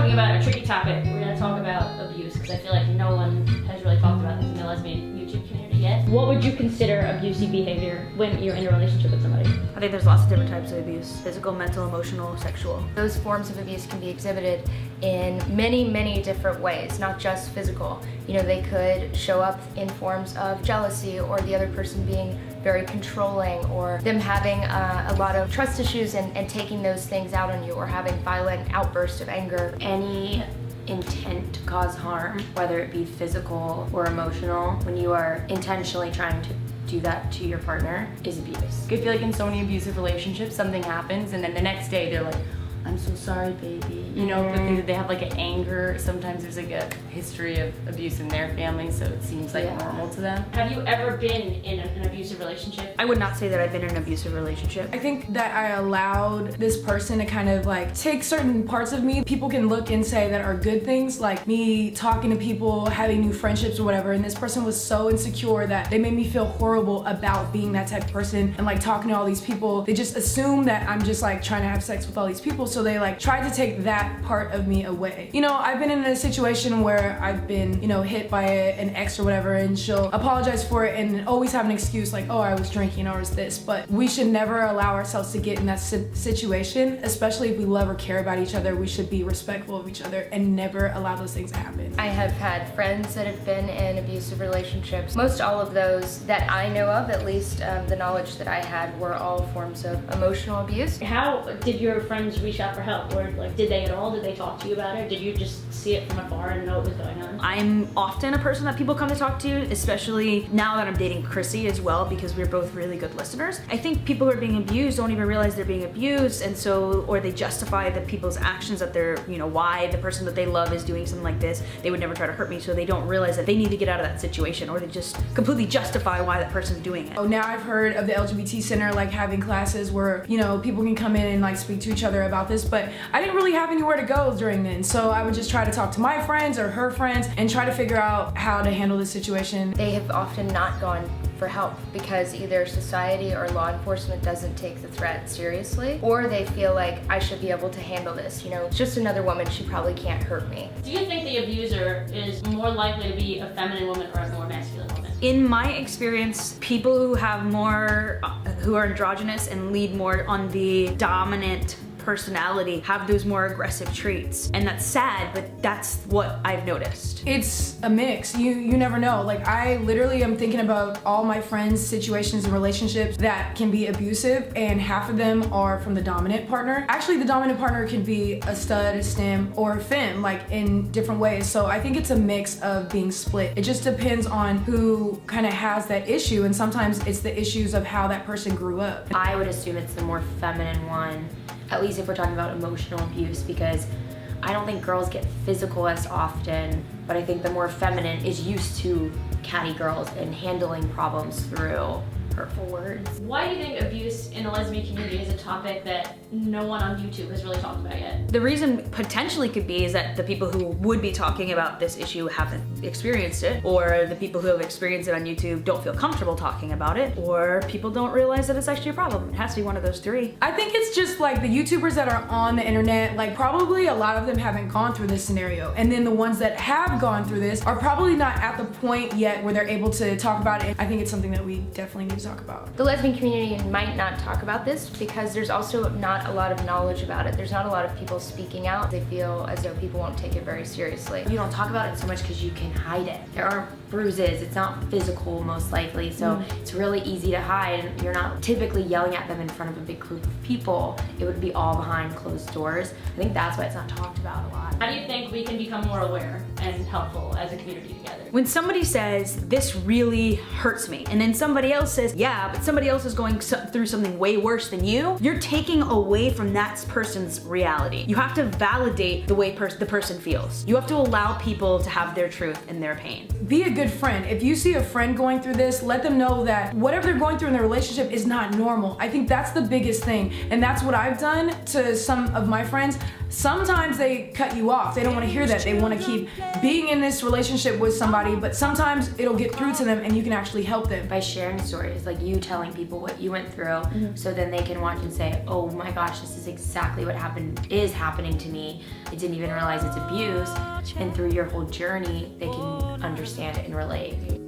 talking about a tricky topic. We're gonna talk about abuse, because I feel like no one has really talked about this in the lesbian YouTube community yet. What would you consider abusive behavior when you're in a relationship with somebody? I think there's lots of different types of abuse: physical, mental, emotional, sexual. Those forms of abuse can be exhibited in many, many different ways, not just physical. You know, they could show up in forms of jealousy, or the other person being very controlling, or them having a lot of trust issues and taking those things out on you, or having violent outbursts of anger. Any intent to cause harm, whether it be physical or emotional, when you are intentionally trying to do that to your partner, is abuse. I feel like in so many abusive relationships, something happens and then the next day they're like, I'm so sorry, baby. You know, but they have like an anger. Sometimes there's like a history of abuse in their family, so it seems like normal to them. Have you ever been in an abusive relationship? I would not say that I've been in an abusive relationship. I think that I allowed this person to kind of like take certain parts of me. People can look and say that are good things, like me talking to people, having new friendships or whatever, and this person was so insecure that they made me feel horrible about being that type of person and like talking to all these people. They just assume that I'm just like trying to have sex with all these people, so they like tried to take that part of me away. You know, I've been in a situation where I've been, you know, hit by an ex or whatever, and she'll apologize for it and always have an excuse like, oh, I was drinking or was this. But we should never allow ourselves to get in that situation, especially if we love or care about each other. We should be respectful of each other and never allow those things to happen. I have had friends that have been in abusive relationships. Most all of those that I know of, at least the knowledge that I had, were all forms of emotional abuse. How did your friends reach out for help? Or like, did they at all? Did they talk to you about it? Did you just see it from afar and know what was going on? I'm often a person that people come to talk to, especially now that I'm dating Chrissy as well, because we're both really good listeners. I think people who are being abused don't even realize they're being abused, and so, or they justify the people's actions, that they're, you know, why the person that they love is doing something like this. They would never try to hurt me, so they don't realize that they need to get out of that situation, or they just completely justify why that person's doing it. Oh, now I've heard of the LGBT Center like having classes where, you know, people can come in and like speak to each other about this, but I didn't really have anywhere to go during then, so I would just try to talk to my friends or her friends and try to figure out how to handle the situation. They have often not gone for help because either society or law enforcement doesn't take the threat seriously, or they feel like I should be able to handle this. You know, it's just another woman, she probably can't hurt me. Do you think the abuser is more likely to be a feminine woman or a more masculine woman? In my experience, people who have more, who are androgynous and lead more on the dominant personality have those more aggressive traits, and that's sad, but that's what I've noticed. It's a mix. You never know. Like, I literally am thinking about all my friends' situations and relationships that can be abusive, and half of them are from the dominant partner. Actually, the dominant partner can be a stud, a stem, or a femme, like in different ways. So I think it's a mix of being split. It just depends on who kind of has that issue, and sometimes it's the issues of how that person grew up. I would assume it's the more feminine one, at least if we're talking about emotional abuse, because I don't think girls get physical as often, but I think the more feminine is used to catty girls and handling problems through hurtful words. Why do you think abuse in the lesbian community is a topic that no one on YouTube has really talked about yet? The reason potentially could be is that the people who would be talking about this issue haven't experienced it, or the people who have experienced it on YouTube don't feel comfortable talking about it, or people don't realize that it's actually a problem. It has to be one of those three. I think it's just like the YouTubers that are on the internet, like probably a lot of them haven't gone through this scenario, and then the ones that have gone through this are probably not at the point yet where they're able to talk about it. I think it's something that we definitely need to talk about. The lesbian community might not talk about this because there's also not a lot of knowledge about it. There's not a lot of people speaking out. They feel as though people won't take it very seriously. You don't talk about it so much because you can hide it. There are bruises, it's not physical most likely, so it's really easy to hide. You're not typically yelling at them in front of a big group of people. It would be all behind closed doors. I think that's why it's not talked about a lot. How do you think we can become more aware and helpful as a community together? When somebody says, this really hurts me, and then somebody else says, yeah, but somebody else is going through something way worse than you, you're taking away from that person's reality. You have to validate the way the person feels. You have to allow people to have their truth and their pain. Be a good friend. If you see a friend going through this, let them know that whatever they're going through in their relationship is not normal. I think that's the biggest thing, and that's what I've done to some of my friends. sometimes they cut you off. They don't want to hear that. They want to keep being in this relationship with somebody, but sometimes it'll get through to them and you can actually help them. By sharing stories, like you telling people what you went through, so then they can watch and say, oh my gosh, this is exactly what is happening to me. I didn't even realize it's abuse. And through your whole journey, they can understand it and relate.